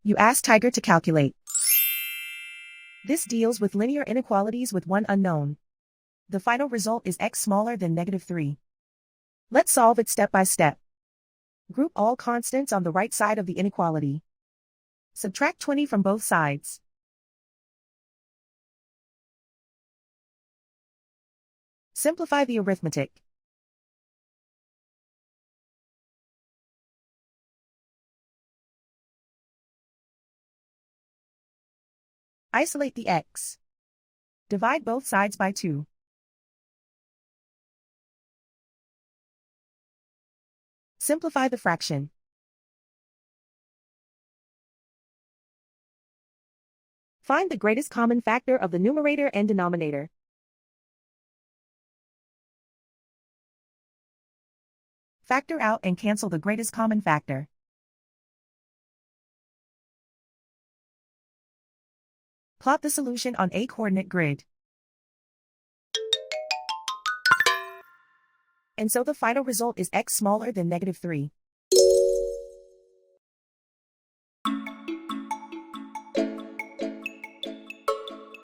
You ask Tiger to calculate. This deals with linear inequalities with one unknown. The final result is x smaller than -3. Let's solve it step by step. Group all constants on the right side of the inequality. Subtract 20 from both sides. Simplify the arithmetic. Isolate the x. Divide both sides by 2. Simplify the fraction. Find the greatest common factor of the numerator and denominator. Factor out and cancel the greatest common factor. Plot the solution on a coordinate grid. And so the final result is x smaller than -3.